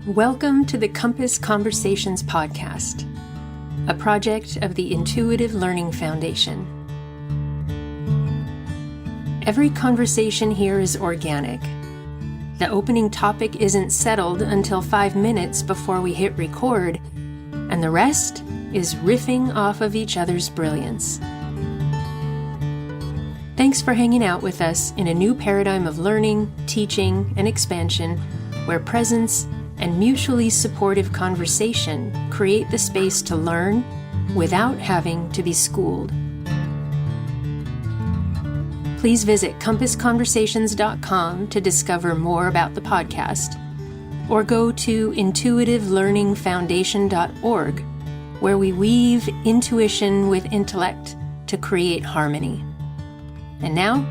Welcome to the Compass Conversations podcast, a project of the Intuitive Learning Foundation. Every conversation here is organic. The opening topic isn't settled until 5 minutes before we hit record, and the rest is riffing off of each other's brilliance. Thanks for hanging out with us in a new paradigm of learning, teaching, and expansion, where presence and mutually supportive conversation create the space to learn without having to be schooled. Please visit compassconversations.com to discover more about the podcast, or go to intuitivelearningfoundation.org, where we weave intuition with intellect to create harmony. And now,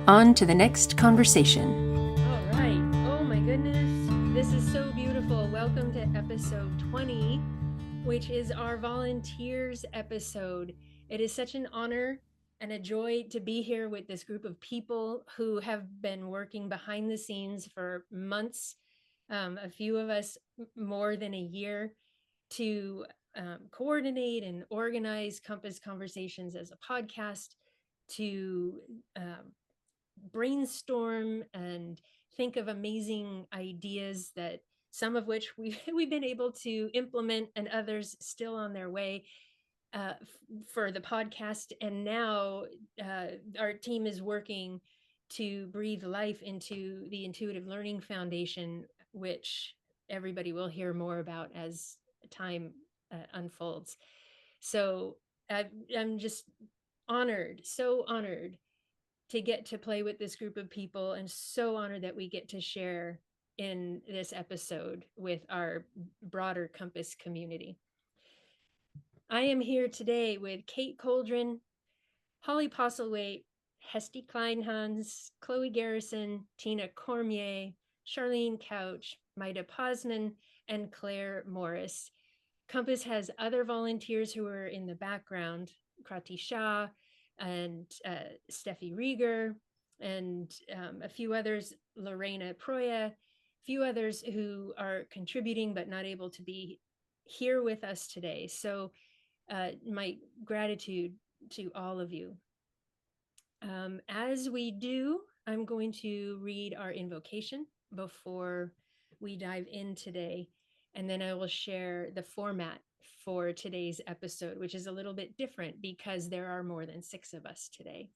on to the next conversation. All right. Oh my goodness. This is so beautiful. Welcome to episode 20, which is our volunteers episode. It is such an honor and a joy to be here with this group of people who have been working behind the scenes for months, a few of us more than a year, to coordinate and organize Compass Conversations as a podcast, to brainstorm and think of amazing ideas, that some of which we've been able to implement and others still on their way for the podcast. And now our team is working to breathe life into the Intuitive Learning Foundation, which everybody will hear more about as time unfolds. So I'm just honored, so honored to get to play with this group of people, and so honored that we get to share in this episode with our broader Compass community. I am here today with Kate Coldren, Holly Postlethwaite, Hesty Kleinhans, Chloe Garrison, Tina Cormier, Charlene Couch, Maida Posnan, and Claire Morris. Compass has other volunteers who are in the background, Krati Shah and Steffi Rieger, and a few others, Lorena Proya, a few others who are contributing but not able to be here with us today. So my gratitude to all of you. As we do, I'm going to read our invocation before we dive in today, and then I will share the format for today's episode, which is a little bit different because there are more than 6 of us today.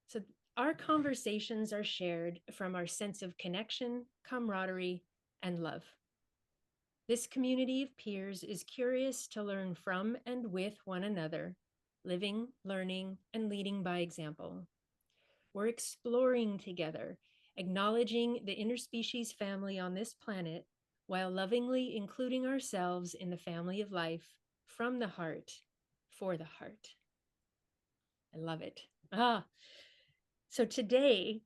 So our conversations are shared from our sense of connection, camaraderie, and love. This community of peers is curious to learn from and with one another, living, learning, and leading by example. We're exploring together, acknowledging the interspecies family on this planet, while lovingly including ourselves in the family of life, from the heart, for the heart. I love it. So today,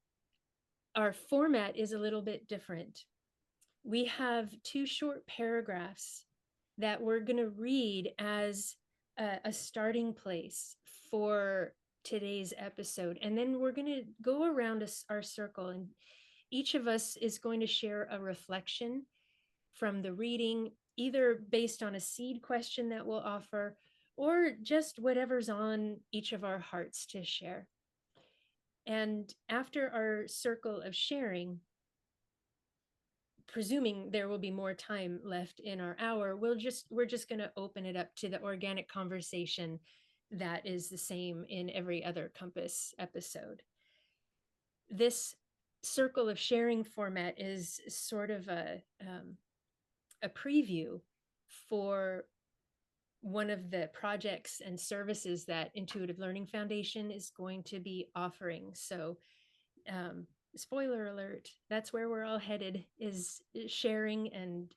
our format is a little bit different. We have 2 short paragraphs that we're going to read as a starting place for today's episode. And then we're going to go around our circle, and each of us is going to share a reflection from the reading, either based on a seed question that we'll offer, or just whatever's on each of our hearts to share. And after our circle of sharing, presuming there will be more time left in our hour, we're just going to open it up to the organic conversation that is the same in every other Compass episode. This circle of sharing format is sort of a preview for one of the projects and services that Intuitive Learning Foundation is going to be offering. So spoiler alert, that's where we're all headed, is sharing and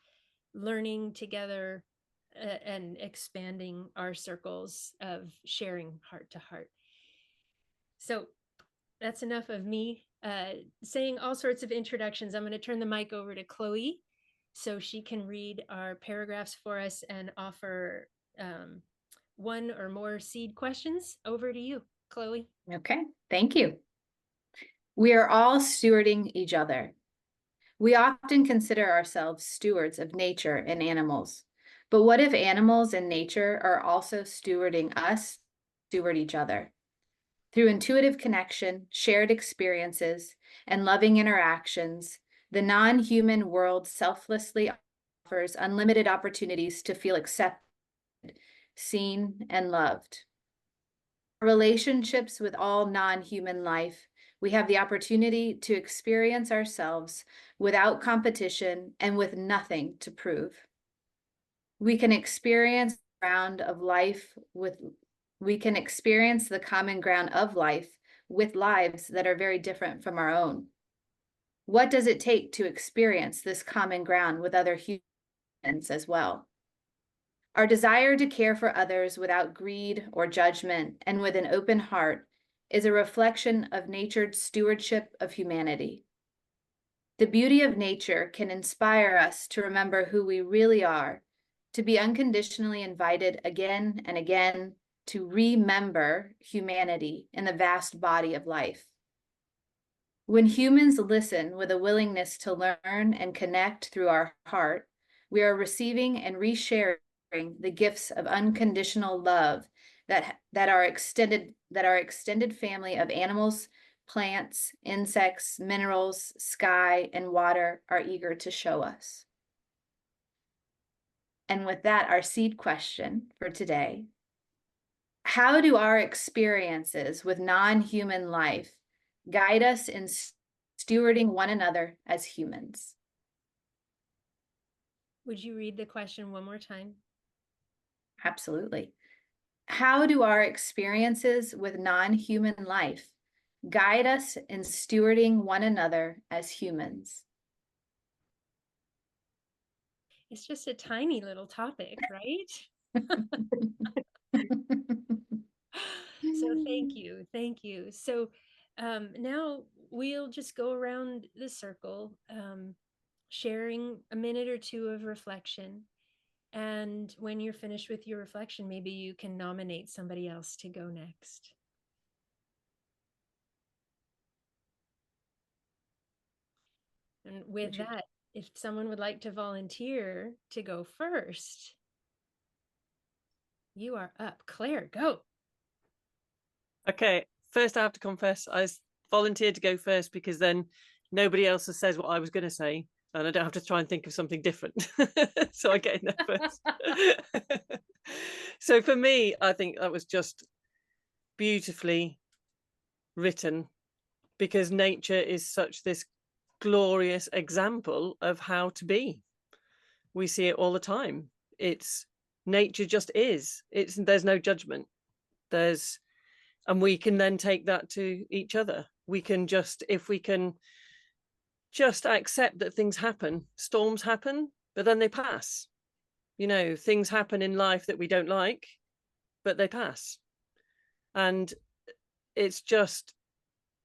learning together and expanding our circles of sharing heart to heart. So that's enough of me saying all sorts of introductions. I'm going to turn the mic over to Chloe so she can read our paragraphs for us and offer one or more seed questions. Over to you, Chloe. Okay, thank you. We are all stewarding each other. We often consider ourselves stewards of nature and animals. But what if animals and nature are also stewarding us, steward each other? Through intuitive connection, shared experiences, and loving interactions, the non-human world selflessly offers unlimited opportunities to feel accepted, seen, and loved. Relationships with all non-human life, we have the opportunity to experience ourselves without competition and with nothing to prove. We can experience the ground of life with we can experience the common ground of life with lives that are very different from our own. What does it take to experience this common ground with other humans as well? Our desire to care for others without greed or judgment and with an open heart is a reflection of nature's stewardship of humanity. The beauty of nature can inspire us to remember who we really are, to be unconditionally invited again and again to remember humanity in the vast body of life. When humans listen with a willingness to learn and connect through our heart, we are receiving and resharing the gifts of unconditional love that our extended family of animals, plants, insects, minerals, sky, and water are eager to show us. And with that, our seed question for today: how do our experiences with non-human life guide us in stewarding one another as humans? Would you read the question one more time? Absolutely. How do our experiences with non-human life guide us in stewarding one another as humans? It's just a tiny little topic, right? So thank you. Thank you. So now we'll just go around the circle, sharing a minute or two of reflection. And when you're finished with your reflection, maybe you can nominate somebody else to go next. And with that, if someone would like to volunteer to go first, you are up. Claire, go. Okay, first I have to confess, volunteered to go first because then nobody else says what I was going to say, and I don't have to try and think of something different. So I get in there first. So for me, I think that was just beautifully written, because nature is such this glorious example of how to be. We see it all the time. It's nature just is. There's no judgment. And we can then take that to each other. If we can just accept that things happen, storms happen, but then they pass. Things happen in life that we don't like, but they pass. And it's just,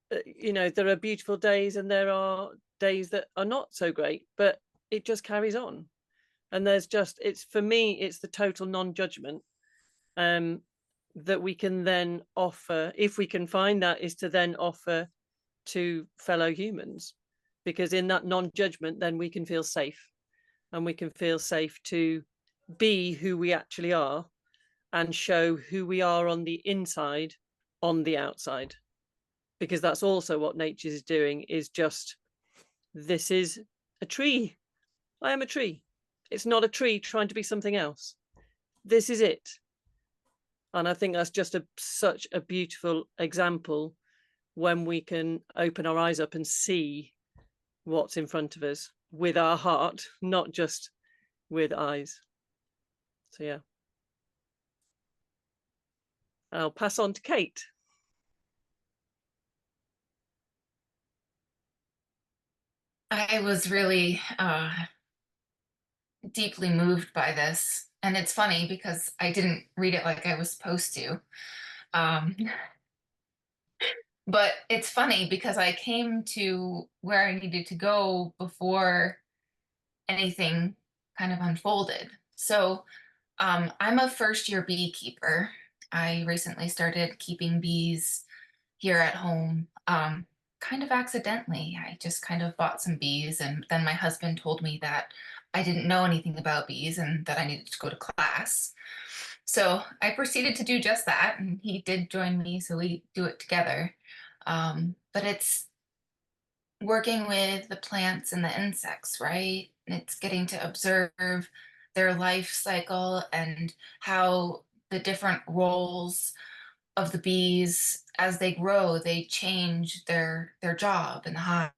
there are beautiful days and there are days that are not so great, but it just carries on. And for me, it's the total non-judgment that we can then offer, if we can find that, is to then offer to fellow humans, because in that non-judgment then we can feel safe, and we can feel safe to be who we actually are and show who we are on the inside, on the outside, because that's also what nature is doing. Is just, this is a tree, I am a tree. It's not a tree trying to be something else. This is it. And I think that's just such a beautiful example when we can open our eyes up and see what's in front of us with our heart, not just with eyes. So yeah. I'll pass on to Kate. I was really deeply moved by this. And it's funny because I didn't read it like I was supposed to. But it's funny because I came to where I needed to go before anything kind of unfolded. So I'm a first-year beekeeper. I recently started keeping bees here at home. kind of accidentally. I just kind of bought some bees, and then my husband told me that I didn't know anything about bees and that I needed to go to class. So I proceeded to do just that, and he did join me, so we do it together. But it's working with the plants and the insects, right? It's getting to observe their life cycle and how the different roles of the bees, as they grow, they change their job in the hive,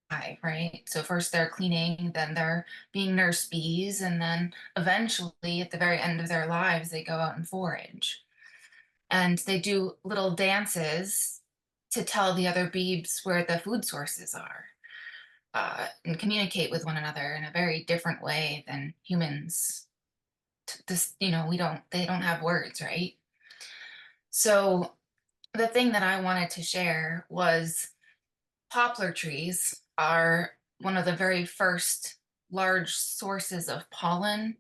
right? So first they're cleaning, then they're being nurse bees, and then eventually at the very end of their lives they go out and forage, and they do little dances to tell the other bees where the food sources are, and communicate with one another in a very different way than humans. This, they don't have words, right? So the thing that I wanted to share was poplar trees are one of the very first large sources of pollen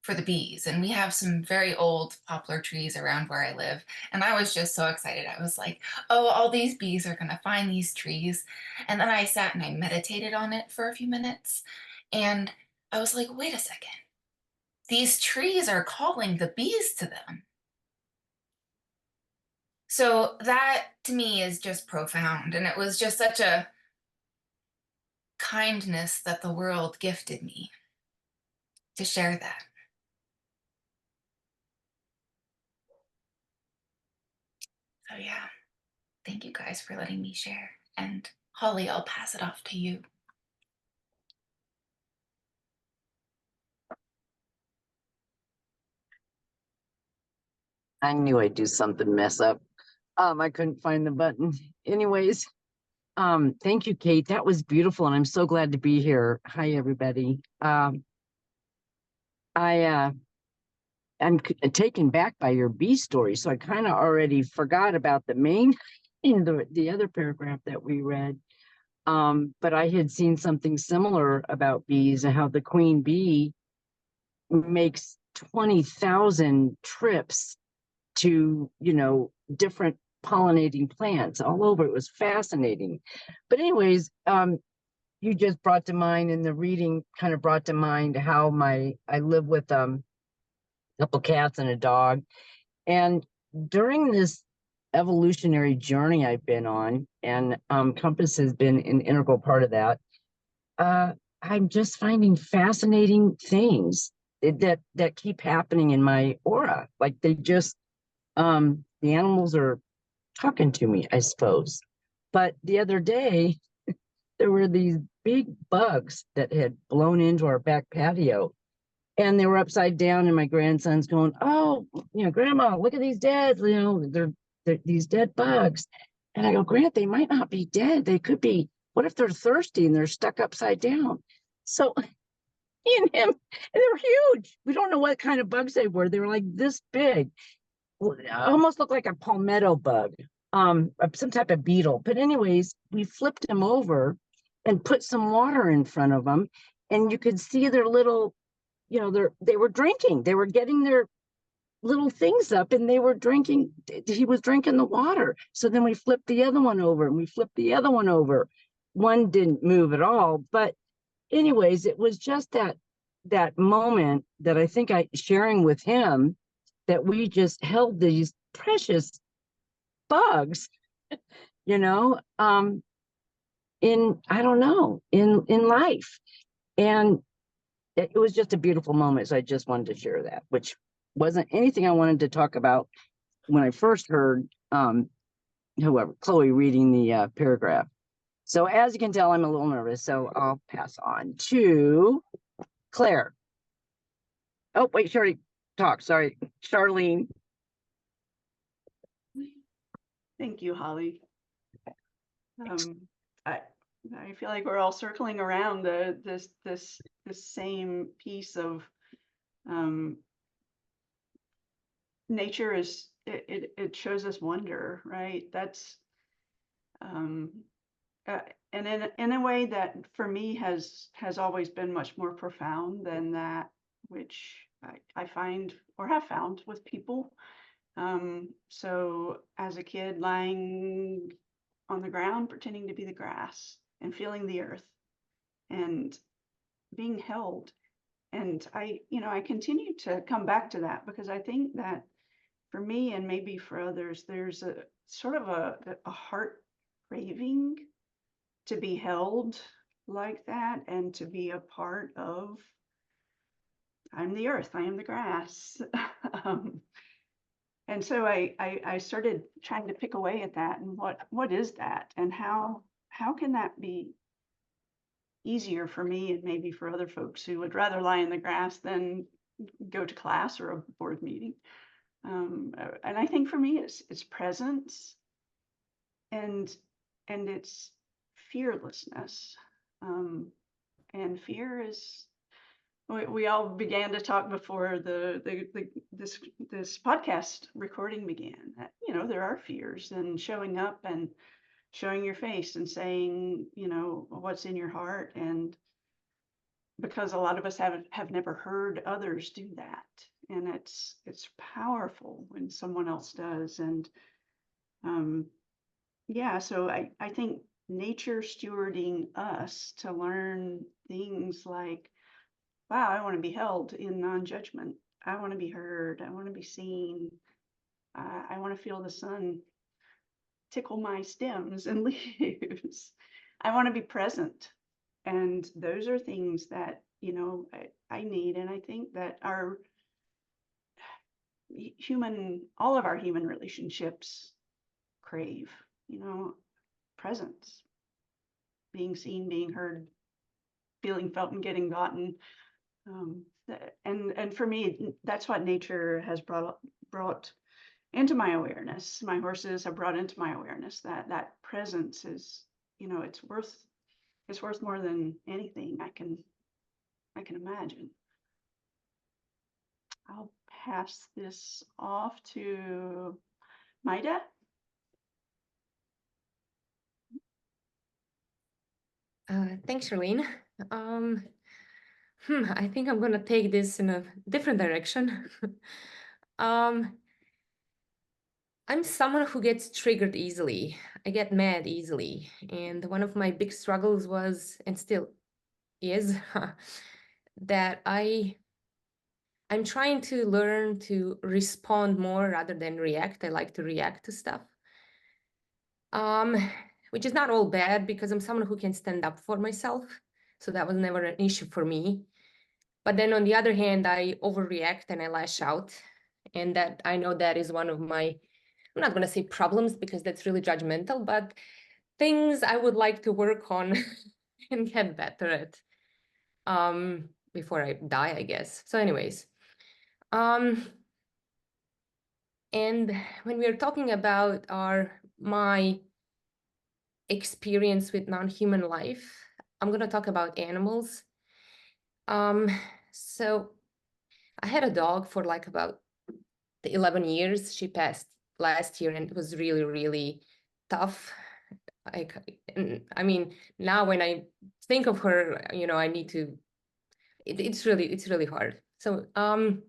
for the bees. And we have some very old poplar trees around where I live. And I was just so excited. I was like, oh, all these bees are going to find these trees. And then I sat and I meditated on it for a few minutes. And I was like, wait a second. These trees are calling the bees to them. So that to me is just profound. And it was just such a kindness that the world gifted me to share that. So yeah, thank you guys for letting me share. And Holly, I'll pass it off to you. I knew I'd do something mess up. I couldn't find the button. Anyways, thank you, Kate. That was beautiful, and I'm so glad to be here. Hi, everybody. I'm taken back by your bee story, so I kind of already forgot about the main, the other paragraph that we read. But I had seen something similar about bees and how the queen bee makes 20,000 trips to, different pollinating plants all over. It was fascinating. But anyways, you just brought to mind, and the reading kind of brought to mind how I live with a couple cats and a dog. And during this evolutionary journey I've been on, and Compass has been an integral part of that, I'm just finding fascinating things that keep happening in my aura. Like they just, the animals are talking to me, I suppose. But the other day, there were these big bugs that had blown into our back patio, and they were upside down. And my grandson's going, "Oh, Grandma, look at these dead. They're these dead bugs." And I go, "Grant, they might not be dead. They could be. What if they're thirsty and they're stuck upside down?" So he and him, and they were huge. We don't know what kind of bugs they were. They were like this big. Almost looked like a palmetto bug, some type of beetle. But anyways, we flipped them over and put some water in front of them, and you could see their little, they were drinking. They were getting their little things up, and they were drinking. He was drinking the water. So then we flipped the other one over, and we flipped the other one over. One didn't move at all. But anyways, it was just that moment that I think sharing with him, that we just held these precious bugs, in, I don't know, in life. And it was just a beautiful moment. So I just wanted to share that, which wasn't anything I wanted to talk about when I first heard Chloe reading the paragraph. So as you can tell, I'm a little nervous, so I'll pass on to Claire. Oh, wait, she already talked. Sorry, Charlene. Thank you, Holly. I feel like we're all circling around this same piece of nature is it shows us wonder, right? That's and in a way that for me has always been much more profound than that which I find or have found with people. So as a kid lying on the ground, pretending to be the grass and feeling the earth and being held. And I continue to come back to that because I think that for me and maybe for others, there's a sort of a heart craving to be held like that and to be a part of, I'm the earth, I am the grass. And so I started trying to pick away at that and what is that and how can that be easier for me and maybe for other folks who would rather lie in the grass than go to class or a board meeting. And I think for me it's presence and it's fearlessness. And fear is, we all began to talk before this podcast recording began that, there are fears, and showing up and showing your face and saying, what's in your heart. And because a lot of us have never heard others do that. And it's powerful when someone else does. And so I think nature stewarding us to learn things like, wow, I want to be held in non-judgment. I want to be heard. I want to be seen. I want to feel the sun tickle my stems and leaves. I want to be present. And those are things that, I need. And I think that all of our human relationships crave, presence, being seen, being heard, feeling felt, and getting gotten. And for me, that's what nature has brought into my awareness. My horses have brought into my awareness that presence is, it's worth more than anything I can imagine. I'll pass this off to Maida. Thanks, Charlene. I think I'm gonna take this in a different direction. I'm someone who gets triggered easily. I get mad easily. And one of my big struggles was, and still is, that I'm trying to learn to respond more rather than react. I like to react to stuff. Which is not all bad because I'm someone who can stand up for myself. So that was never an issue for me. But then on the other hand, I overreact and I lash out. And that I know that is one of my, I'm not going to say problems because that's really judgmental, but things I would like to work on and get better at before I die, I guess. So anyways, and when we are talking about my experience with non-human life, I'm going to talk about animals. So I had a dog for like about 11 years. She passed last year and it was really, really tough. I mean, now when I think of her, I need to, it's really hard. So, and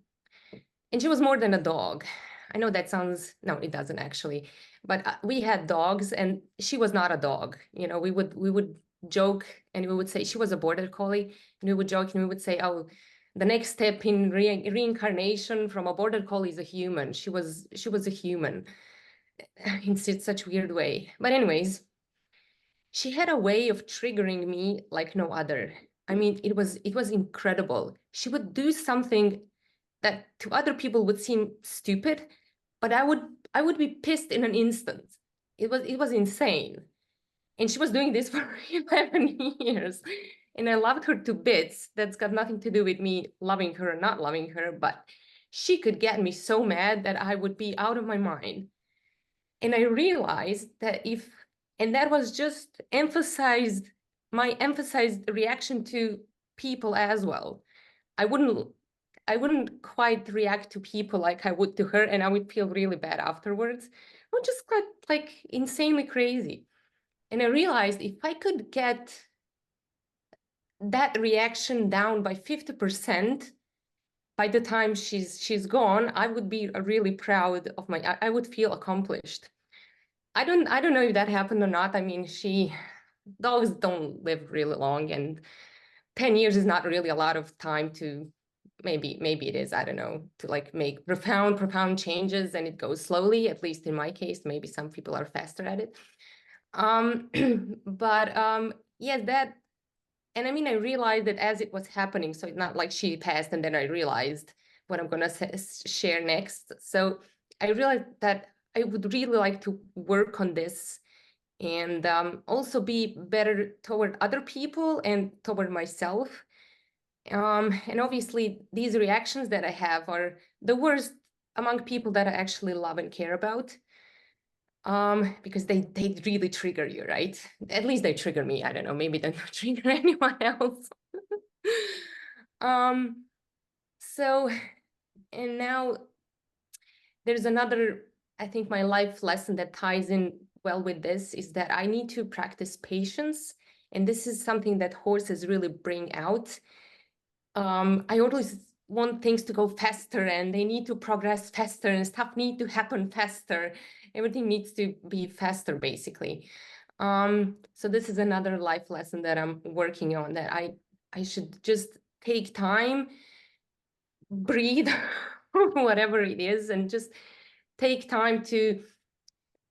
she was more than a dog. I know that sounds, no, it doesn't actually, but we had dogs and she was not a dog. We would joke and we would say she was a border collie, and we would joke and we would say, oh, the next step in reincarnation from a border collie is a human. She was a human in such a weird way. But anyways, she had a way of triggering me like no other. I mean, it was incredible. She would do something that to other people would seem stupid, but I would be pissed in an instant. It was insane. And she was doing this for 11 years. And I loved her to bits. That's got nothing to do with me loving her or not loving her, but she could get me so mad that I would be out of my mind. And I realized that and that was just my emphasized reaction to people as well. I wouldn't quite react to people like I would to her, and I would feel really bad afterwards. I would just got like insanely crazy. And I realized if I could get that reaction down by 50% by the time she's gone, I would be really proud of I would feel accomplished. I don't know if that happened or not. I mean, dogs don't live really long, and 10 years is not really a lot of time to, maybe it is, I don't know, to like make profound changes, and it goes slowly, at least in my case. Maybe some people are faster at it. But yeah, that, and I mean, I realized that as it was happening, so it's not like she passed and then I realized what I'm gonna share next. So I realized that I would really like to work on this, and also be better toward other people and toward myself. And obviously these reactions that I have are the worst among people that I actually love and care about, because they really trigger you, right? At least they trigger me. I don't know, maybe they don't trigger anyone else. So, and now there's another, I think my life lesson that ties in well with this is that I need to practice patience. And this is something that horses really bring out. I always want things to go faster, and they need to progress faster, and stuff need to happen faster. Everything needs to be faster, basically. So this is another life lesson that I'm working on, that I should just take time, breathe, whatever it is, and just take time to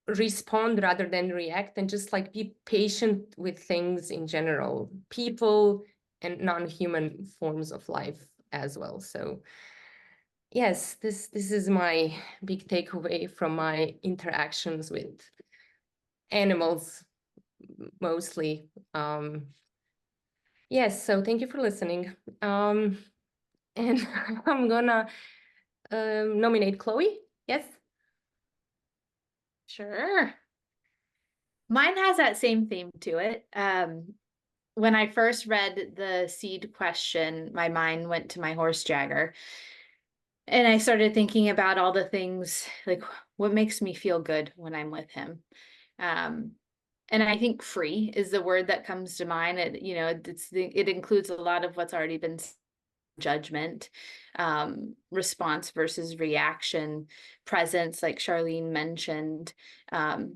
respond rather than react, and just like be patient with things in general, people and non-human forms of life as well. So yes, this is my big takeaway from my interactions with animals mostly. Yes, so thank you for listening. And I'm gonna nominate Chloe. Yes. Sure. Mine has that same theme to it. When I first read the seed question, my mind went to my horse Jagger. And I started thinking about all the things, like what makes me feel good when I'm with him. And I think free is the word that comes to mind. It includes a lot of what's already been judgment, response versus reaction, presence, like Charlene mentioned.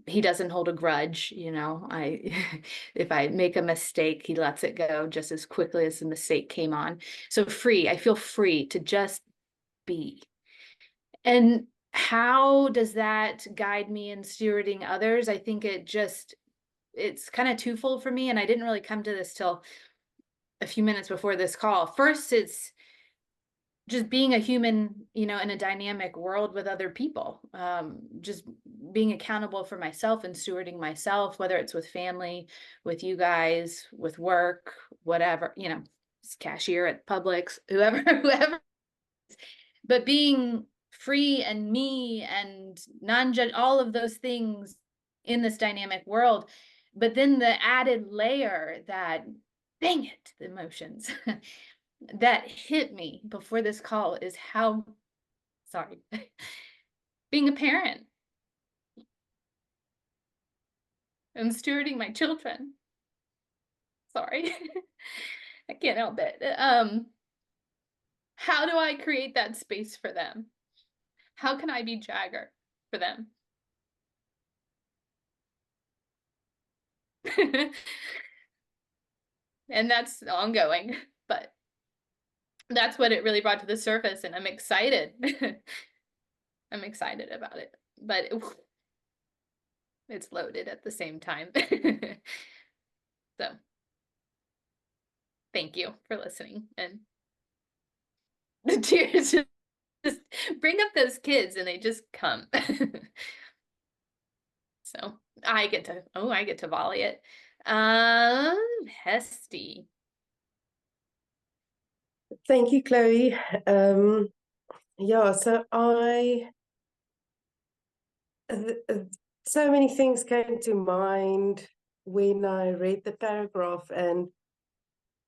He doesn't hold a grudge, if I make a mistake, he lets it go just as quickly as the mistake came on. So free, I feel free to just be. And how does that guide me in stewarding others? I think it's kind of twofold for me, and I didn't really come to this till a few minutes before this call. First, it's just being a human, in a dynamic world with other people, just being accountable for myself and stewarding myself, whether it's with family, with you guys, with work, whatever, cashier at Publix, whoever. But being free and me and non-judge, all of those things in this dynamic world. But then the added layer that, dang it, the emotions that hit me before this call is being a parent and stewarding my children. Sorry, I can't help it. How do I create that space for them? How can I be Jagger for them? And that's ongoing, but that's what it really brought to the surface, and I'm excited. I'm excited about it, but it's loaded at the same time. So thank you for listening, and the tears just bring up those kids and they just come. So I get to volley it. Hesty. Thank you, Chloe. Yeah, so so many things came to mind when I read the paragraph, and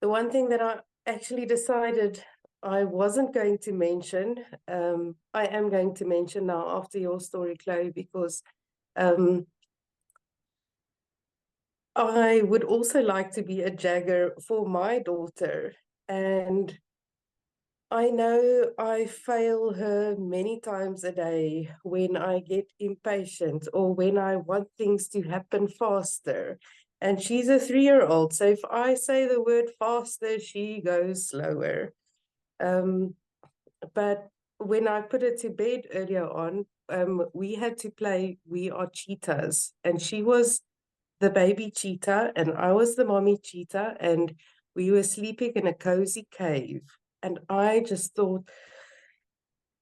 the one thing that I actually decided I wasn't going to mention, I am going to mention now after your story, Chloe, because I would also like to be a Jagger for my daughter. And I know I fail her many times a day when I get impatient or when I want things to happen faster. And she's a 3-year-old. So if I say the word faster, she goes slower. But when I put her to bed earlier on, we had to play We Are Cheetahs. And she was the baby cheetah and I was the mommy cheetah. And we were sleeping in a cozy cave. And I just thought,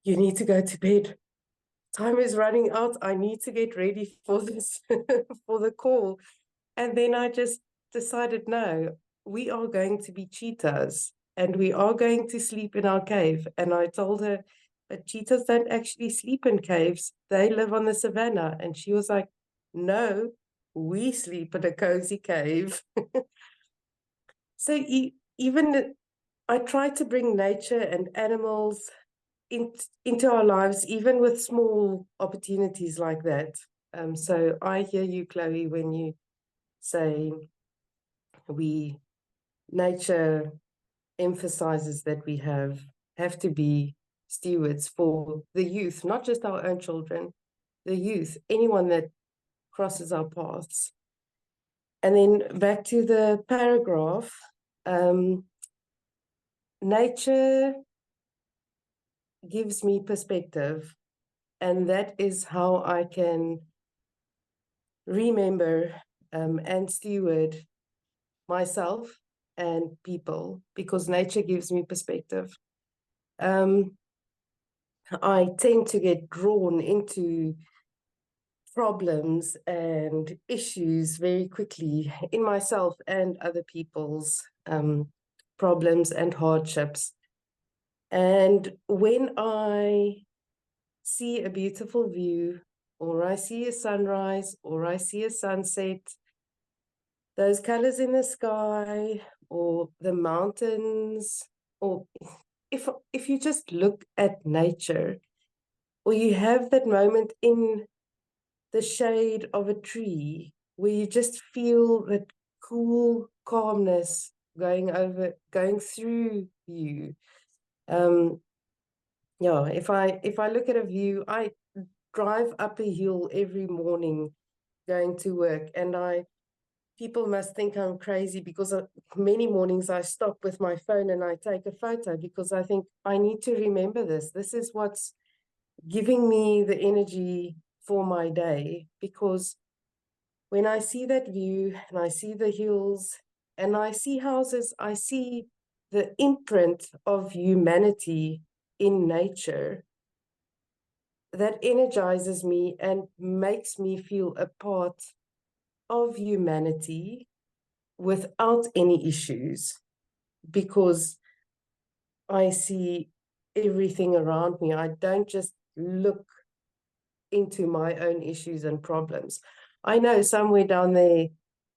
you need to go to bed. Time is running out. I need to get ready for this, for the call. And then I just decided, no, we are going to be cheetahs and we are going to sleep in our cave. And I told her, but cheetahs don't actually sleep in caves. They live on the savannah. And she was like, no, we sleep in a cozy cave. So even I try to bring nature and animals into our lives, even with small opportunities like that. So I hear you, Chloe, when you say nature emphasizes that we have to be stewards for the youth, not just our own children, the youth, anyone that crosses our paths. And then back to the paragraph, nature gives me perspective, and that is how I can remember and steward myself and people, because nature gives me perspective. I tend to get drawn into problems and issues very quickly in myself and other people's problems and hardships. And when I see a beautiful view, or I see a sunrise, or I see a sunset, those colors in the sky, or the mountains, or if you just look at nature, or you have that moment in the shade of a tree where you just feel that cool calmness going through you. Yeah, if I look at a view, I drive up a hill every morning going to work, and people must think I'm crazy because many mornings I stop with my phone and I take a photo because I think I need to remember this. This is what's giving me the energy for my day, because when I see that view and I see the hills and I see houses, I see the imprint of humanity in nature. That energizes me and makes me feel a part of humanity without any issues, because I see everything around me. I don't just look into my own issues and problems. I know somewhere down there,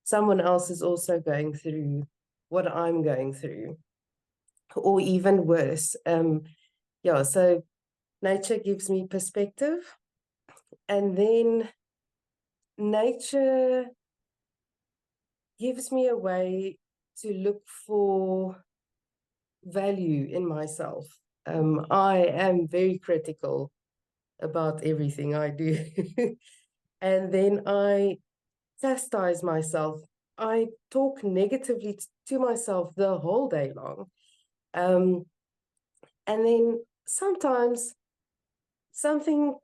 someone else is also going through what I'm going through, or even worse. Yeah, so nature gives me perspective, and then nature gives me a way to look for value in myself. I am very critical about everything I do. And then I chastise myself. I talk negatively to myself the whole day long. And then sometimes something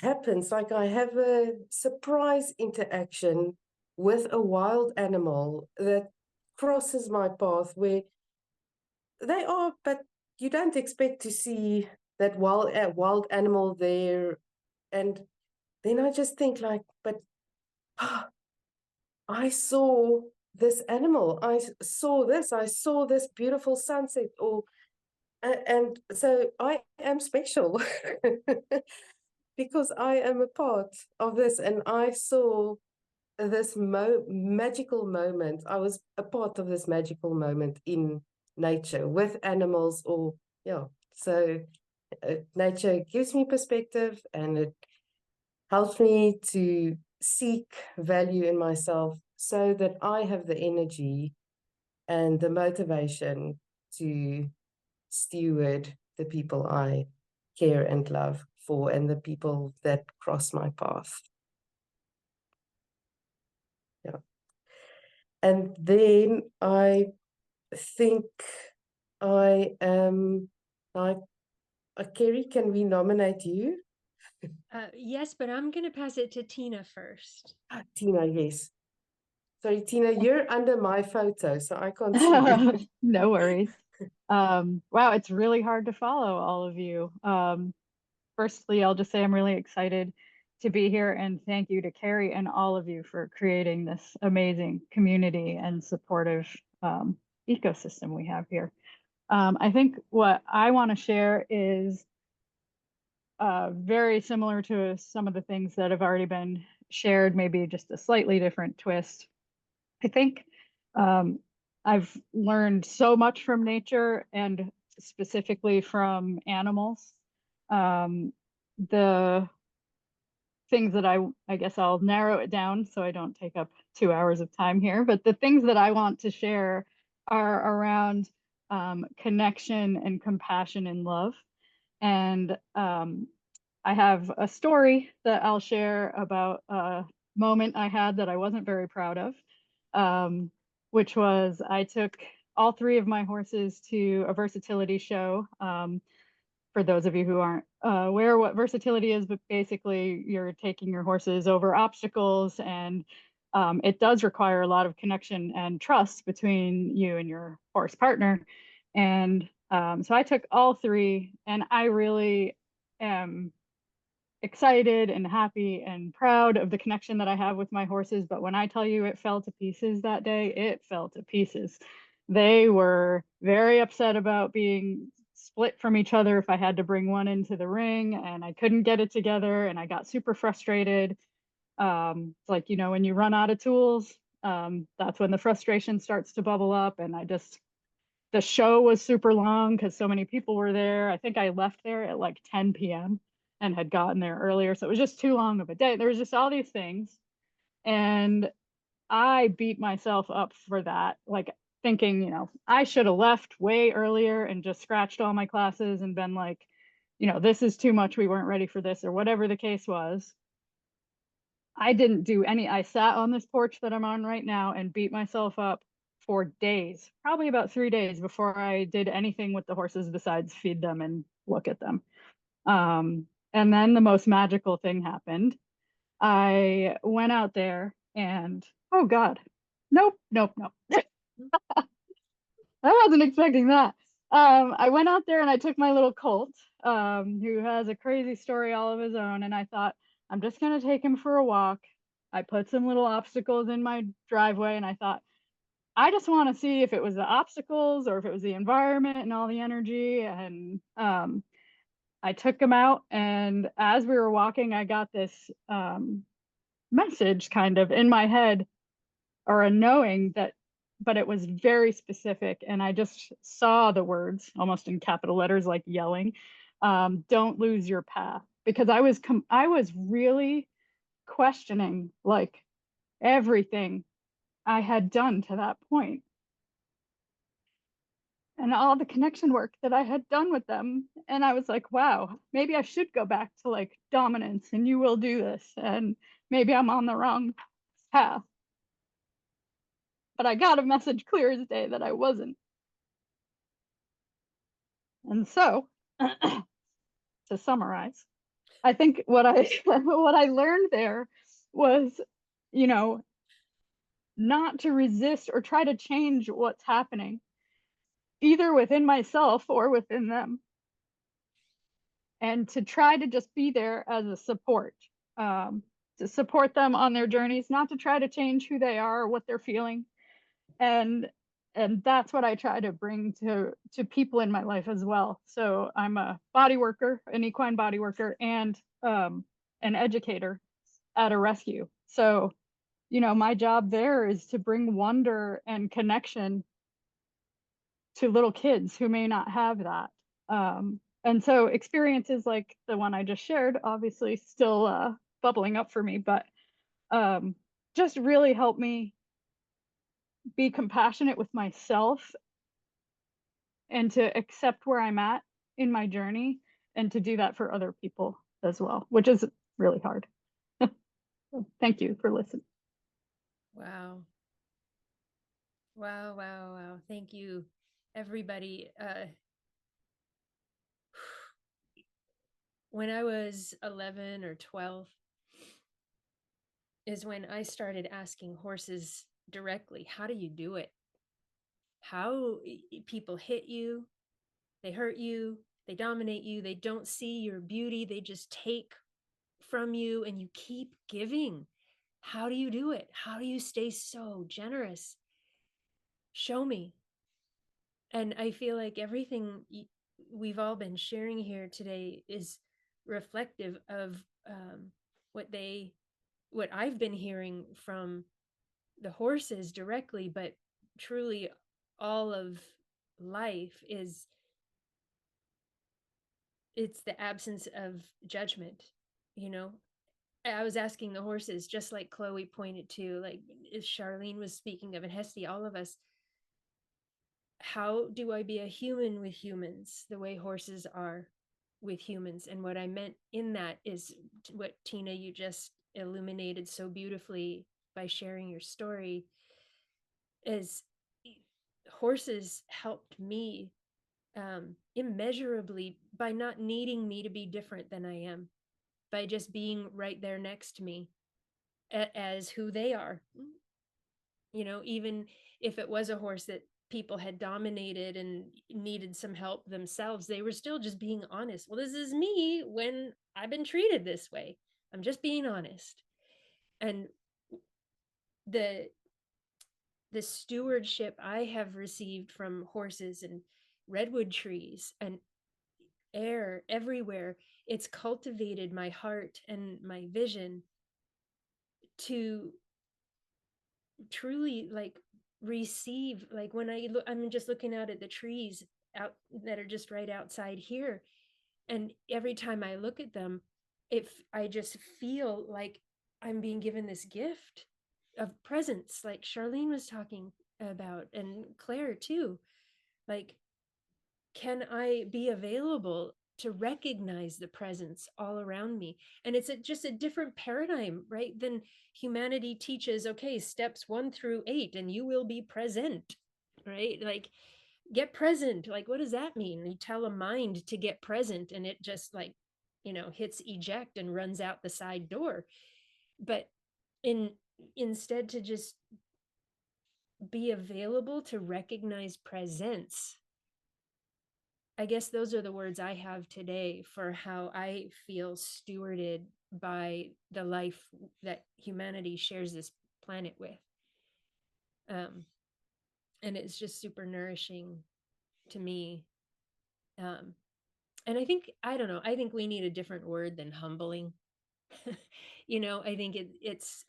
happens, like I have a surprise interaction with a wild animal that crosses my path where they are, but you don't expect to see that wild animal there. And then I just think like, but I saw this animal. I saw this beautiful sunset, and so I am special because I am a part of this, and I saw this magical moment. I was a part of this magical moment in nature with animals, or yeah. So nature gives me perspective, and it helps me to seek value in myself so that I have the energy and the motivation to steward the people I care and love for and the people that cross my path. Yeah. And then I think I am like, Kerry, can we nominate you? Yes, but I'm going to pass it to Tina first. Tina, yes. Sorry, Tina, you're under my photo, so I can't see you. No worries. Wow, it's really hard to follow all of you. Firstly, I'll just say I'm really excited to be here, and thank you to Carrie and all of you for creating this amazing community and supportive ecosystem we have here. I think what I want to share is very similar to some of the things that have already been shared, maybe just a slightly different twist. I think I've learned so much from nature and specifically from animals. The things that I guess I'll narrow it down so I don't take up 2 hours of time here, but the things that I want to share are around connection and compassion and love. And I have a story that I'll share about a moment I had that I wasn't very proud of, which was I took all 3 of my horses to a versatility show. For those of you who aren't aware what versatility is, but basically you're taking your horses over obstacles, and it does require a lot of connection and trust between you and your horse partner. And so I took all 3, and I really am excited and happy and proud of the connection that I have with my horses. But when I tell you it fell to pieces that day, it fell to pieces. They were very upset about being split from each other if I had to bring one into the ring, and I couldn't get it together, and I got super frustrated. It's like, you know, when you run out of tools, that's when the frustration starts to bubble up. And the show was super long because so many people were there. I think I left there at like 10 p.m. and had gotten there earlier. So it was just too long of a day. There was just all these things. And I beat myself up for that, like thinking, you know, I should have left way earlier and just scratched all my classes and been like, you know, this is too much. We weren't ready for this, or whatever the case was. I didn't do any. I sat on this porch that I'm on right now and beat myself up for days, probably about 3 days before I did anything with the horses besides feed them and look at them. And then the most magical thing happened. I went out there and, oh God, nope. I wasn't expecting that. I went out there and I took my little colt, who has a crazy story all of his own, and I thought, I'm just gonna take him for a walk. I put some little obstacles in my driveway, and I thought, I just want to see if it was the obstacles or if it was the environment and all the energy. And I took him out, and as we were walking, I got this message kind of in my head, or a knowing that, but it was very specific. And I just saw the words almost in capital letters, like yelling, don't lose your path. Because I was really questioning like everything I had done to that point and all the connection work that I had done with them. And I was like, wow, maybe I should go back to like dominance and you will do this. And maybe I'm on the wrong path. But I got a message clear as day that I wasn't. And so, to summarize, I think what I what I learned there was, you know, not to resist or try to change what's happening, either within myself or within them, and to try to just be there as a support, to support them on their journeys, not to try to change who they are or what they're feeling. And that's what I try to bring to people in my life as well. So I'm a body worker, an equine body worker, and an educator at a rescue. So, you know, my job there is to bring wonder and connection to little kids who may not have that. And so experiences like the one I just shared, obviously still bubbling up for me, but just really help me be compassionate with myself and to accept where I'm at in my journey, and to do that for other people as well, which is really hard. Thank you for listening. Wow. Wow, wow, wow. Thank you, everybody. When I was 11 or 12 is when I started asking horses directly, how do you do it? How people hit you, they hurt you, they dominate you, they don't see your beauty, they just take from you and you keep giving. How do you do it? How do you stay so generous? Show me. And I feel like everything we've all been sharing here today is reflective of what I've been hearing from the horses directly, but truly all of life is, it's the absence of judgment. You know, I was asking the horses, just like Chloe pointed to, like as Charlene was speaking of, and Hesty, all of us, how do I be a human with humans the way horses are with humans? And what I meant in that is what, Tina, you just illuminated so beautifully by sharing your story, is horses helped me immeasurably by not needing me to be different than I am, by just being right there next to me as who they are. You know, even if it was a horse that people had dominated and needed some help themselves, they were still just being honest. Well, this is me when I've been treated this way. I'm just being honest. And the stewardship I have received from horses and redwood trees and air everywhere, it's cultivated my heart and my vision to truly like receive, like when I look, I'm just looking out at the trees out that are just right outside here, and every time I look at them, I just feel like I'm being given this gift of presence, like Charlene was talking about, and Claire too. Like, can I be available to recognize the presence all around me? And it's just a different paradigm, right? Than humanity teaches, okay, steps 1 through 8, and you will be present, right? Like, get present. Like, what does that mean? You tell a mind to get present and it just like, you know, hits eject and runs out the side door. But instead to just be available to recognize presence. I guess those are the words I have today for how I feel stewarded by the life that humanity shares this planet with. And it's just super nourishing to me. And I think, I don't know, I think we need a different word than humbling. You know, I think it's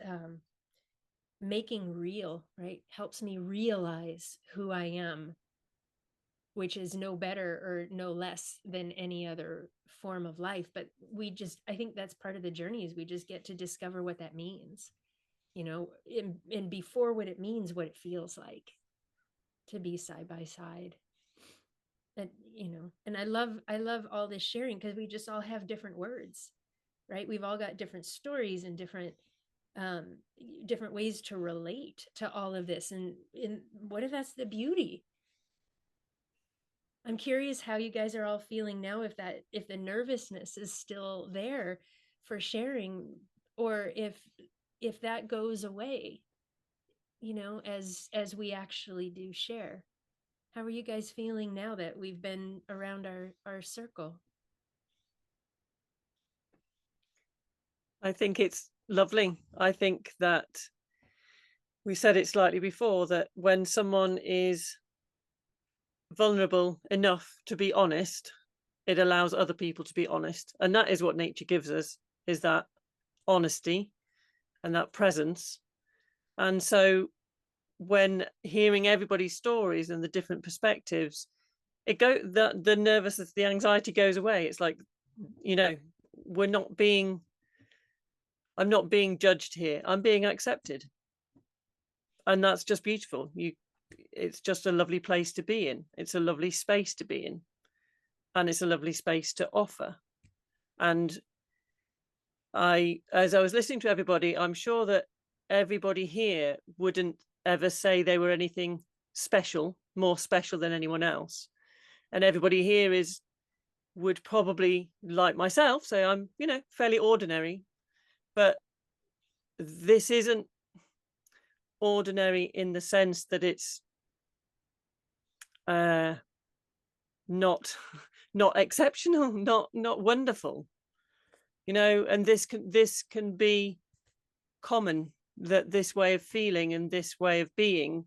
making real, right? Helps me realize who I am, which is no better or no less than any other form of life. But I think that's part of the journey, is we just get to discover what that means, you know, and before what it means, what it feels like to be side by side. And, you know, and I love all this sharing, because we just all have different words, right? We've all got different stories and different ways to relate to all of this. And what if that's the beauty? I'm curious how you guys are all feeling now, if the nervousness is still there for sharing, or if that goes away, you know, as we actually do share. How are you guys feeling now that we've been around our circle? I think it's lovely. I think that we said it slightly before, that when someone is vulnerable enough to be honest, it allows other people to be honest. And that is what nature gives us, is that honesty and that presence. And so when hearing everybody's stories and the different perspectives, the nervousness, the anxiety goes away. It's like, you know, I'm not being judged here, I'm being accepted. And that's just beautiful. it's just a lovely place to be in. It's a lovely space to be in, and it's a lovely space to offer. And as I was listening to everybody, I'm sure that everybody here wouldn't ever say they were anything special, more special than anyone else. And everybody here would probably, like myself, say I'm, fairly ordinary. But this isn't ordinary in the sense that it's not exceptional, not wonderful, and this can be common, that this way of feeling and this way of being,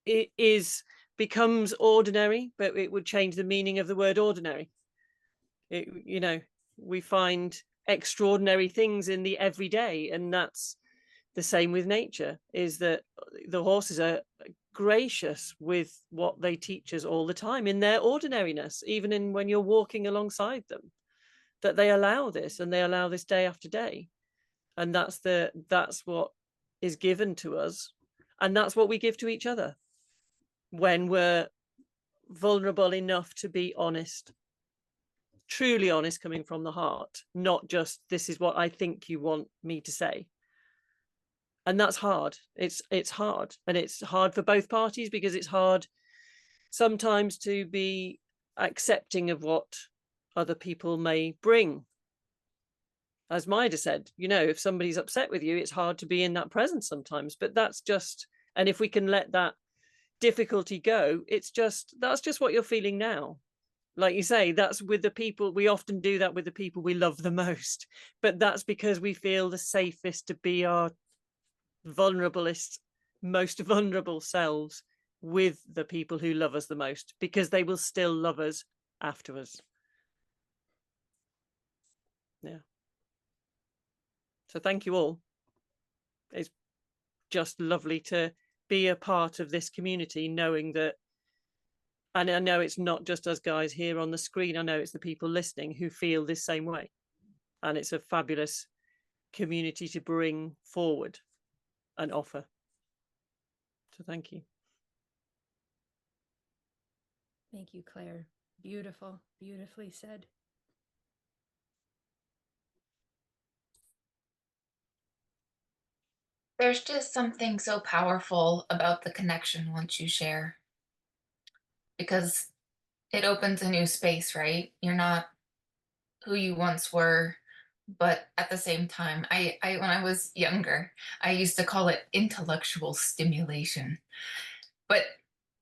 it becomes ordinary, but it would change the meaning of the word ordinary. We find extraordinary things in the everyday, and that's the same with nature, is that the horses are gracious with what they teach us all the time in their ordinariness, even when you're walking alongside them, that they allow this, and they allow this day after day. And that's what is given to us, and that's what we give to each other when we're vulnerable enough to be honest, truly honest, coming from the heart, not just this is what I think you want me to say. And that's hard. It's hard, and it's hard for both parties, because it's hard sometimes to be accepting of what other people may bring. As Maida said, if somebody's upset with you, it's hard to be in that presence sometimes, but that's just, and if we can let that difficulty go, that's just what you're feeling now. Like you say, that's with the people, we often do that with the people we love the most, but that's because we feel the safest to be our vulnerablest, most vulnerable selves with the people who love us the most, because they will still love us afterwards. Yeah. So thank you all. It's just lovely to be a part of this community, knowing that, and I know it's not just us guys here on the screen, I know it's the people listening who feel this same way, and it's a fabulous community to bring forward and offer. So thank you. Thank you, Claire. Beautiful, beautifully said. There's just something so powerful about the connection once you share, because it opens a new space, right? You're not who you once were, but at the same time, I when I was younger, I used to call it intellectual stimulation. But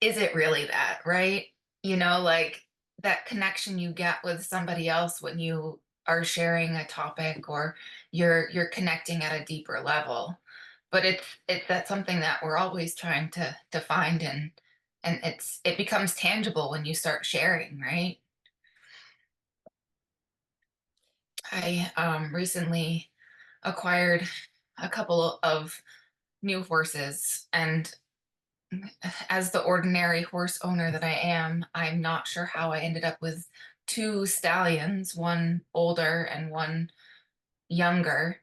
is it really that, right? Like that connection you get with somebody else when you are sharing a topic, or you're connecting at a deeper level. But that's something that we're always trying to find, and it becomes tangible when you start sharing, right? I recently acquired a couple of new horses, and as the ordinary horse owner that I am, I'm not sure how I ended up with two stallions, one older and one younger.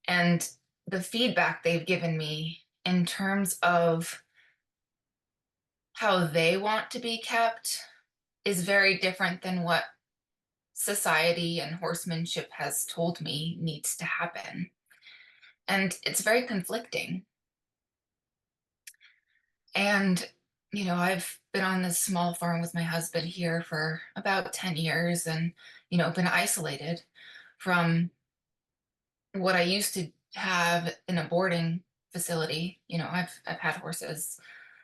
And the feedback they've given me in terms of how they want to be kept is very different than what society and horsemanship has told me needs to happen. And it's very conflicting. And, I've been on this small farm with my husband here for about 10 years, and, been isolated from what I used to have in a boarding facility. I've had horses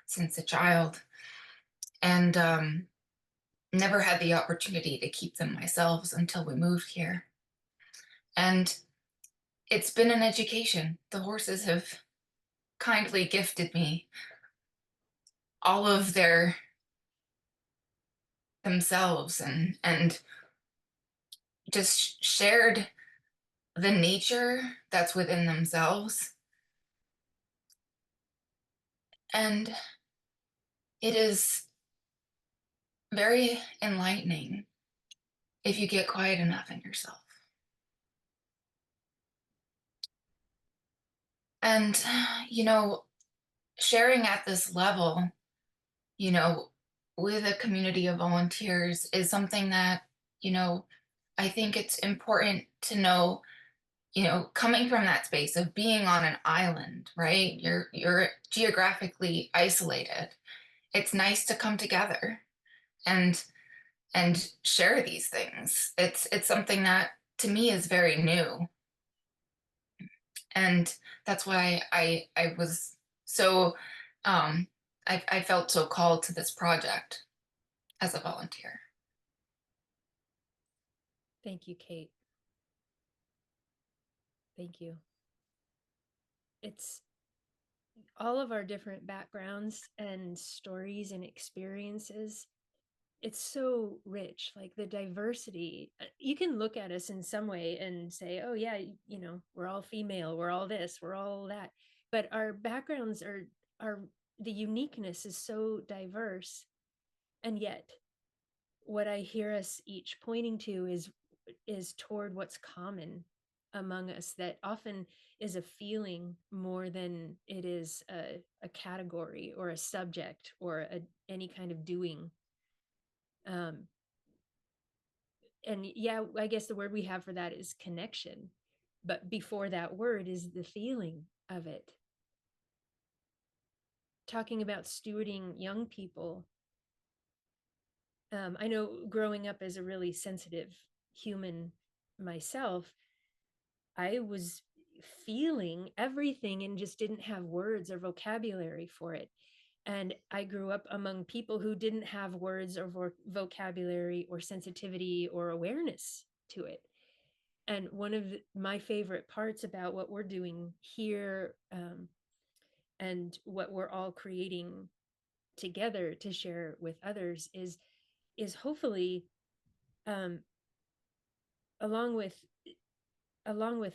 since a child, and never had the opportunity to keep them myself until we moved here. And it's been an education. The horses have kindly gifted me all of themselves, and just shared the nature that's within themselves. And it is very enlightening if you get quiet enough in yourself. And, sharing at this level, you know, with a community of volunteers is something that, you know, I think it's important to know, you know, coming from that space of being on an island, right? You're geographically isolated. It's nice to come together and share these things. It's something that to me is very new. And that's why I was so I felt so called to this project as a volunteer. Thank you, Kate. Thank you. It's all of our different backgrounds and stories and experiences. It's so rich, like the diversity. You can look at us in some way and say, oh yeah, you know, we're all female, we're all this, we're all that. But our backgrounds are the uniqueness is so diverse. And yet what I hear us each pointing to is toward what's common among us, that often is a feeling more than it is a category or a subject or any kind of doing. And yeah, I guess the word we have for that is connection, but before that word is the feeling of it. Talking about stewarding young people, I know growing up as a really sensitive human myself, I was feeling everything and just didn't have words or vocabulary for it. And I grew up among people who didn't have words or vocabulary or sensitivity or awareness to it. And one of my favorite parts about what we're doing here and what we're all creating together to share with others is hopefully along with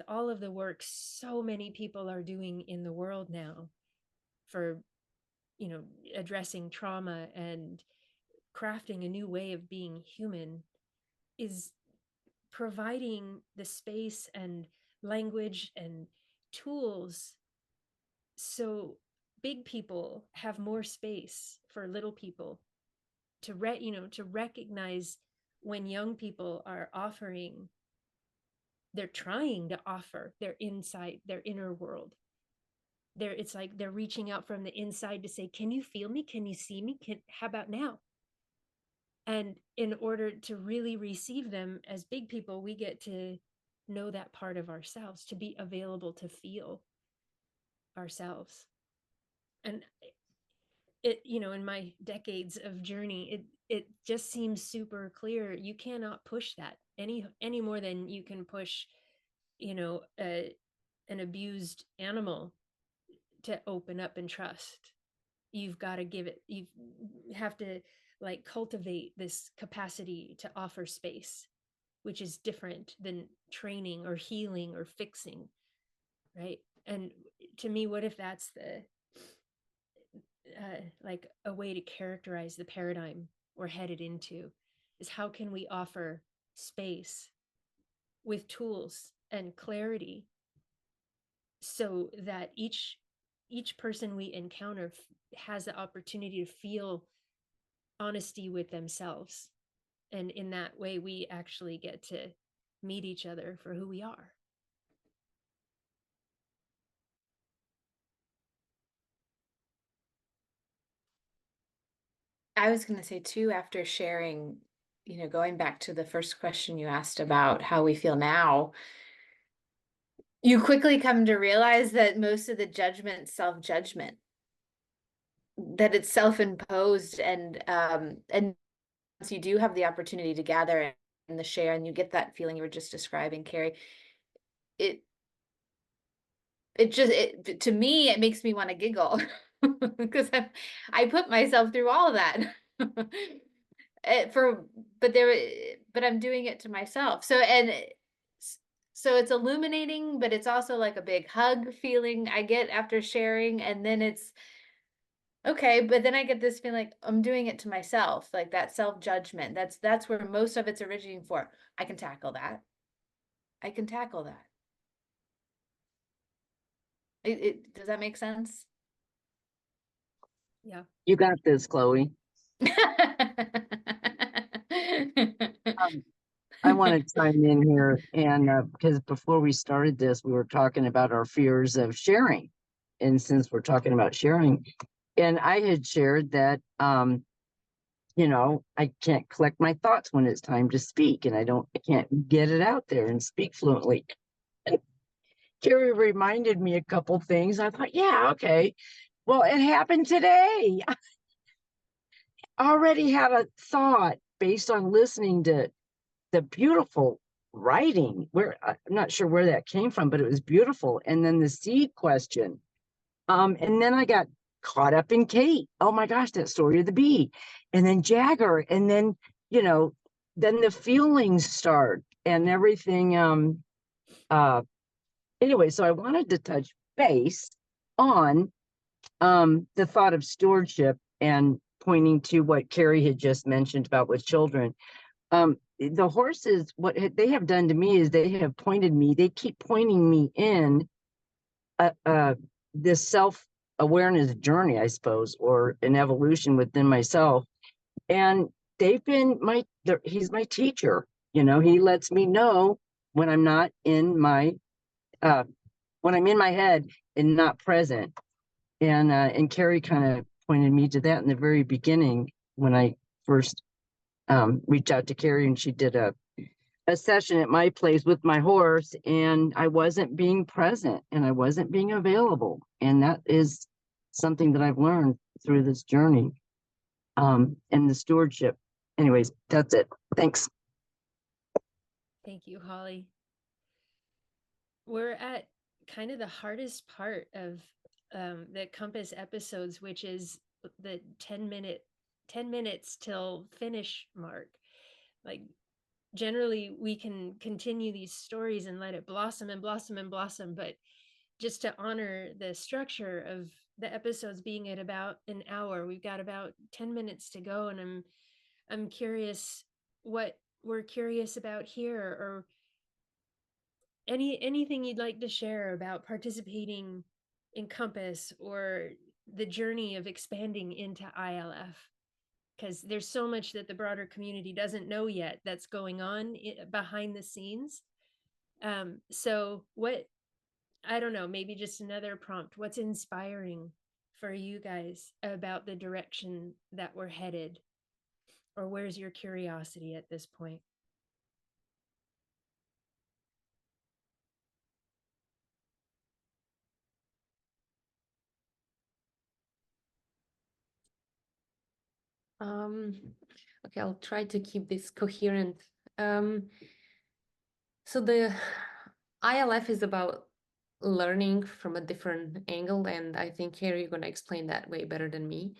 all of the work so many people are doing in the world now for, you know, addressing trauma and crafting a new way of being human, is providing the space and language and tools so big people have more space for little people to to recognize when young people are offering, they're trying to offer their inner world. It's like they're reaching out from the inside to say, can you feel me? Can you see me? How about now? And in order to really receive them as big people, we get to know that part of ourselves, to be available to feel ourselves. And it, you know, in my decades of journey, it just seems super clear. You cannot push that any more than you can push, you know, an abused animal to open up and trust. You've got to give it, you have to like cultivate this capacity to offer space, which is different than training or healing or fixing, right? And to me, what if that's the like a way to characterize the paradigm we're headed into, is how can we offer space with tools and clarity so that each person we encounter has the opportunity to feel honesty with themselves, and in that way we actually get to meet each other for who we are. I was going to say too, after sharing, you know, going back to the first question you asked about how we feel now, you quickly come to realize that most of the judgment, self-judgment, that it's self-imposed, and once you do have the opportunity to gather in the share and you get that feeling you were just describing, Carrie, to me, it makes me want to giggle because I put myself through all of that but I'm doing it to myself. So it's illuminating, but it's also like a big hug feeling I get after sharing. And then it's okay, but then I get this feeling like I'm doing it to myself, like that self-judgment. That's where most of it's originating for. I can tackle that. Does that make sense? Yeah. You got this, Chloe. I want to chime in here, and because before we started this, we were talking about our fears of sharing. And since we're talking about sharing, and I had shared that, you know, I can't collect my thoughts when it's time to speak, and I can't get it out there and speak fluently. And Carrie reminded me a couple things. I thought, yeah, okay. Well, it happened today. I already had a thought based on listening to the beautiful writing. Where I'm not sure where that came from, but it was beautiful. And then the seed question. And then I got caught up in Kate. Oh my gosh, that story of the bee. And then Jagger. And then, you know, then the feelings start and everything. Anyway, so I wanted to touch base on the thought of stewardship and pointing to what Carrie had just mentioned about with children. The horses, what they have done to me is they have pointed me, they keep pointing me in this self-awareness journey, I suppose, or an evolution within myself. And they've been he's my teacher. You know, he lets me know when I'm not in my, when I'm in my head and not present. And Carrie kind of pointed me to that in the very beginning when I first reached out to Carrie, and she did a session at my place with my horse, and I wasn't being present and I wasn't being available. And that is something that I've learned through this journey, and the stewardship. Anyways, that's it. Thanks. Thank you, Holly. We're at kind of the hardest part of the Compass episodes, which is the 10 minutes till finish mark. Like, generally we can continue these stories and let it blossom and blossom and blossom, but just to honor the structure of the episodes being at about an hour, we've got about 10 minutes to go. And I'm curious what we're curious about here, or anything you'd like to share about participating in Compass or the journey of expanding into ILF, because there's so much that the broader community doesn't know yet that's going on behind the scenes. So what, I don't know, maybe just another prompt. What's inspiring for you guys about the direction that we're headed? Or where's your curiosity at this point? Okay, I'll try to keep this coherent. So the ILF is about learning from a different angle, and I think Carrie, you're going to explain that way better than me.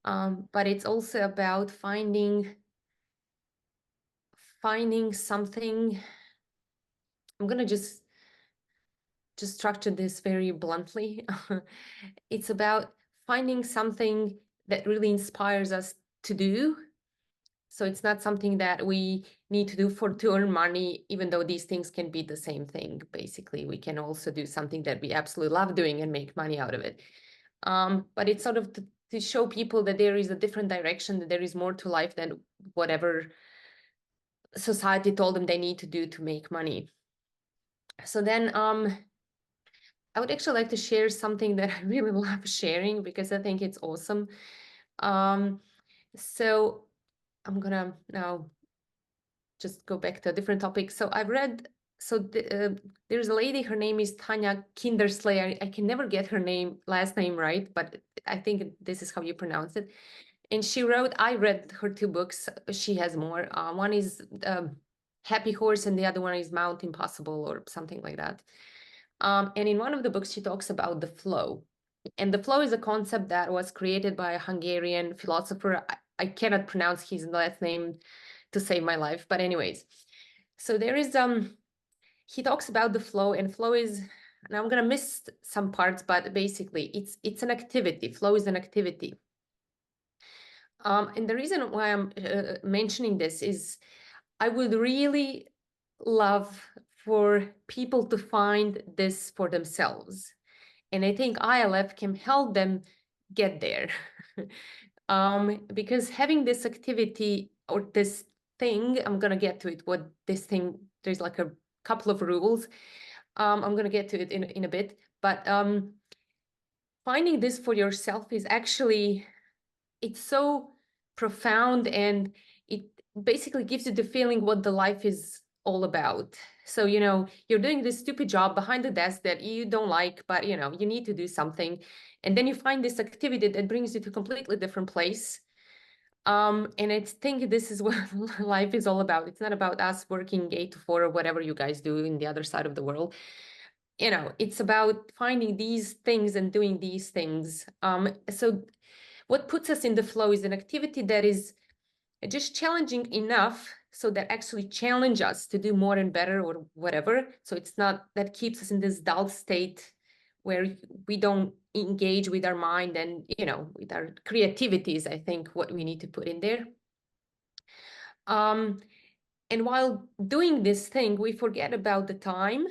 But it's also about finding something. I'm going to just structure this very bluntly. It's about finding something that really inspires us to do. So it's not something that we need to do to earn money, even though these things can be the same thing. Basically, we can also do something that we absolutely love doing and make money out of it. But it's sort of to show people that there is a different direction, that there is more to life than whatever society told them they need to do to make money. So then I would actually like to share something that I really love sharing because I think it's awesome. So I'm gonna now just go back to a different topic. So I've read, there's a lady, her name is Tanya Kindersley. I can never get her last name right, but I think this is how you pronounce it. And she wrote, I read her 2 books. She has more. One is Happy Horse and the other one is Mount Impossible or something like that. And in one of the books, she talks about the flow. And the flow is a concept that was created by a Hungarian philosopher. I cannot pronounce his last name to save my life. But anyways, so there is, he talks about the flow, and flow is, and I'm going to miss some parts, but basically it's an activity. Flow is an activity. And the reason why I'm mentioning this is I would really love for people to find this for themselves. And I think ILF can help them get there. Because having this activity or this thing, I'm gonna get to it, what this thing, there's like a couple of rules. I'm gonna get to it in a bit, but finding this for yourself is actually, it's so profound, and it basically gives you the feeling what the life is all about. So, you know, you're doing this stupid job behind the desk that you don't like, but you know, you need to do something. And then you find this activity that brings you to a completely different place. And I think this is what life is all about. It's not about us working 8 to 4 or whatever you guys do in the other side of the world. You know, it's about finding these things and doing these things. So what puts us in the flow is an activity that is just challenging enough so that actually challenge us to do more and better or whatever. So it's not that keeps us in this dull state where we don't engage with our mind and, you know, with our creativity is, I think, what we need to put in there. And while doing this thing, we forget about the time,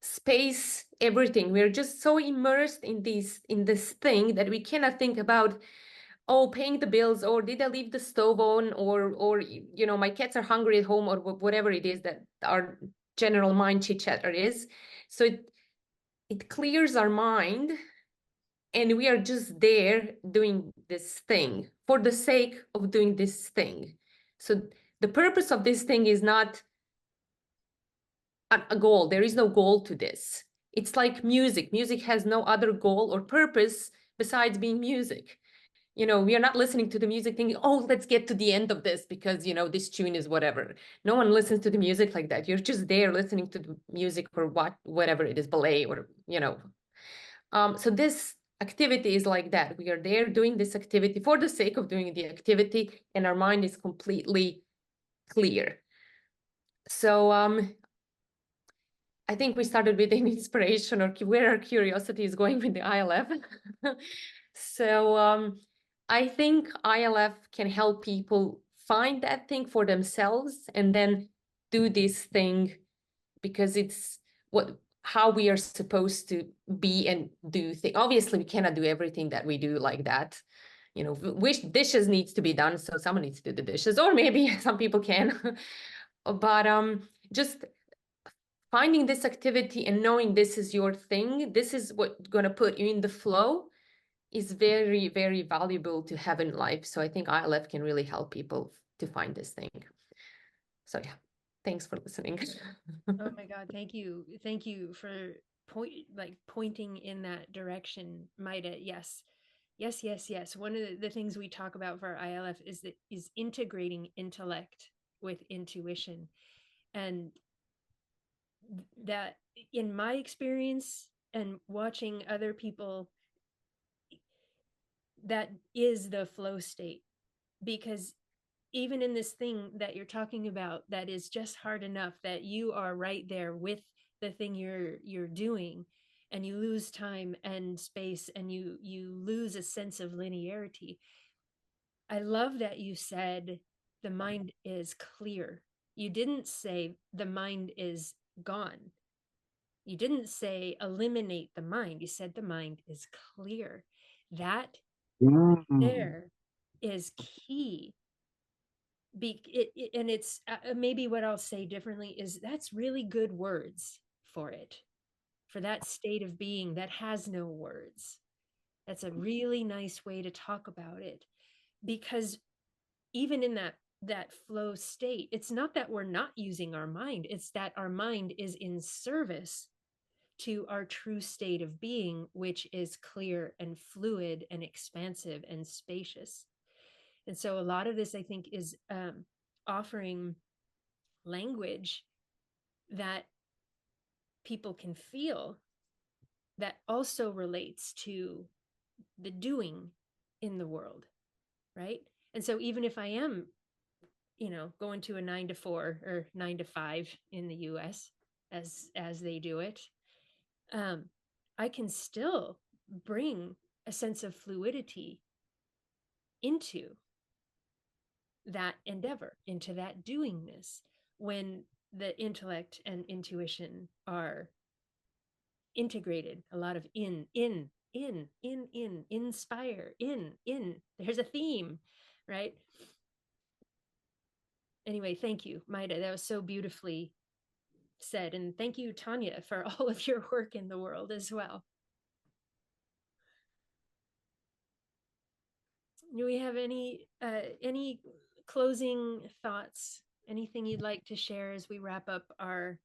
space, everything. We're just so immersed in this thing that we cannot think about, oh, paying the bills, or did I leave the stove on, or you know, my cats are hungry at home, or whatever it is that our general mind chit chatter is. So it clears our mind, and we are just there doing this thing for the sake of doing this thing. So the purpose of this thing is not a goal. There is no goal to this. It's like music. Music has no other goal or purpose besides being music. You know, we are not listening to the music thinking, oh, let's get to the end of this because, you know, this tune is whatever. No one listens to the music like that. You're just there listening to the music or whatever it is, ballet or, you know. So this activity is like that. We are there doing this activity for the sake of doing the activity, and our mind is completely clear. So I think we started with an inspiration or where our curiosity is going with the ILF. So I think ILF can help people find that thing for themselves and then do this thing, because it's how we are supposed to be and do things. Obviously, we cannot do everything that we do like that. You know, which dishes needs to be done, so someone needs to do the dishes, or maybe some people can. But just finding this activity and knowing this is your thing, this is what's going to put you in the flow, is very, very valuable to have in life. So I think ILF can really help people to find this thing. So yeah, thanks for listening. Oh my God, thank you. Thank you for pointing in that direction, Maida. Yes. Yes, yes, yes. One of the things we talk about for ILF is integrating intellect with intuition. And that, in my experience and watching other people, that is the flow state. Because even in this thing that you're talking about, that is just hard enough that you are right there with the thing you're doing, and you lose time and space, and you lose a sense of linearity. I love that you said the mind is clear. You didn't say the mind is gone. You didn't say eliminate the mind. You said the mind is clear. That there is key. And it's maybe what I'll say differently is that's really good words for it, for that state of being that has no words. That's a really nice way to talk about it, because even in that flow state, it's not that we're not using our mind, it's that our mind is in service to our true state of being, which is clear and fluid and expansive and spacious. And so a lot of this, I think, is offering language that people can feel, that also relates to the doing in the world, right? And so even if I am, going to a 9 to 4 or 9 to 5 in the US as they do it, I can still bring a sense of fluidity into that endeavor, into that doingness, when the intellect and intuition are integrated, a lot of in inspire, there's a theme, right? Anyway, thank you, Maida. That was so beautifully said. And thank you, Tanya, for all of your work in the world as well. Do we have any closing thoughts? Anything you'd like to share as we wrap up our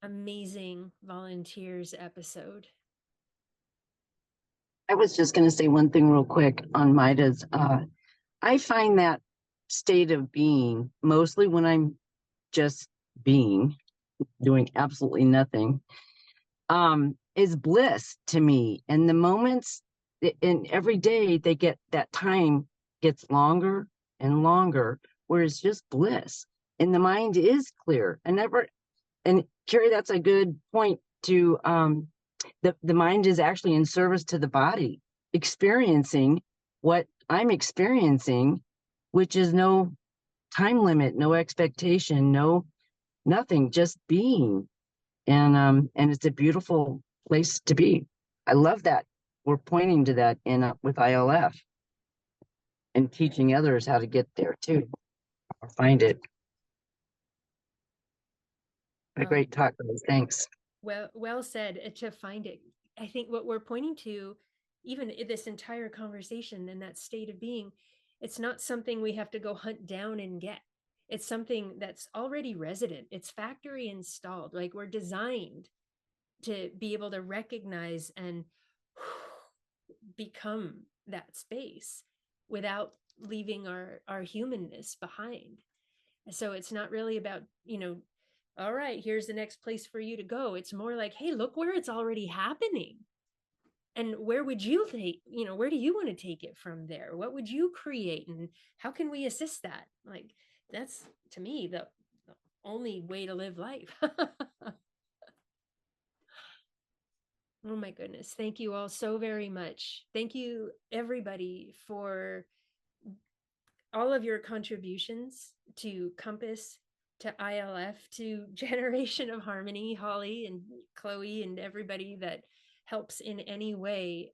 amazing volunteers episode? I was just going to say one thing real quick on Maida's. I find that state of being mostly when I'm just being, doing absolutely nothing, is bliss to me. And the moments, and every day they get, that time gets longer and longer, where it's just bliss. And the mind is clear. And Carrie, that's a good point to, the mind is actually in service to the body, experiencing what I'm experiencing, which is no time limit, no expectation, nothing, just being. And it's a beautiful place to be. I love that we're pointing to that with ILF and teaching others how to get there too, or find it. A great talk, guys. Thanks. Well said. To find it, I think what we're pointing to, even in this entire conversation and that state of being, it's not something we have to go hunt down and get. It's something that's already resident. It's factory installed. Like, we're designed to be able to recognize and become that space without leaving our humanness behind. So it's not really about, all right, here's the next place for you to go. It's more like, hey, look where it's already happening. And where would you take, where do you want to take it from there? What would you create? And how can we assist that? Like, that's, to me, the only way to live life. Oh my goodness. Thank you all so very much. Thank you, everybody, for all of your contributions to Compass, to ILF, to Generation of Harmony, Holly and Chloe, and everybody that helps in any way.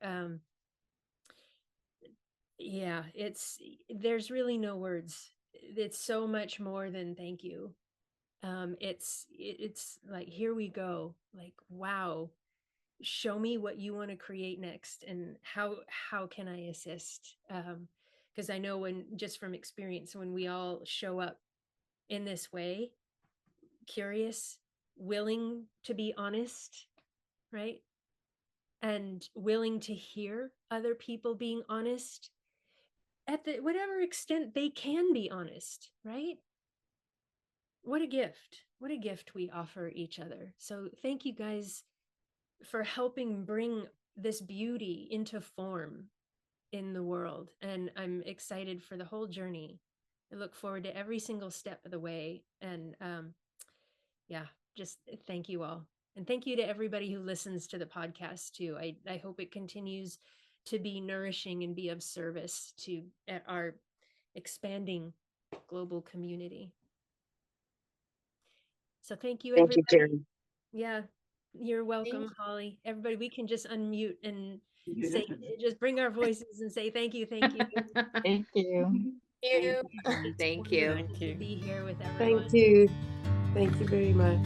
Yeah, there's really no words. It's so much more than thank you. It's like, here we go. Like, wow, show me what you want to create next, and how can I assist? Because I know, just from experience, when we all show up in this way, curious, willing to be honest, right? And willing to hear other people being honest at whatever extent they can be honest, right? What a gift we offer each other. So thank you guys for helping bring this beauty into form in the world. And I'm excited for the whole journey. I look forward to every single step of the way. And just thank you all. And thank you to everybody who listens to the podcast too. I hope it continues to be nourishing and be of service to our expanding global community. So thank you, everybody. Thank you, Terry. Yeah, you're welcome, Holly. Everybody, we can just unmute and say, just bring our voices and say thank you, thank you. Thank you. Thank you. Thank you. To be here with everyone. Thank you. Thank you very much.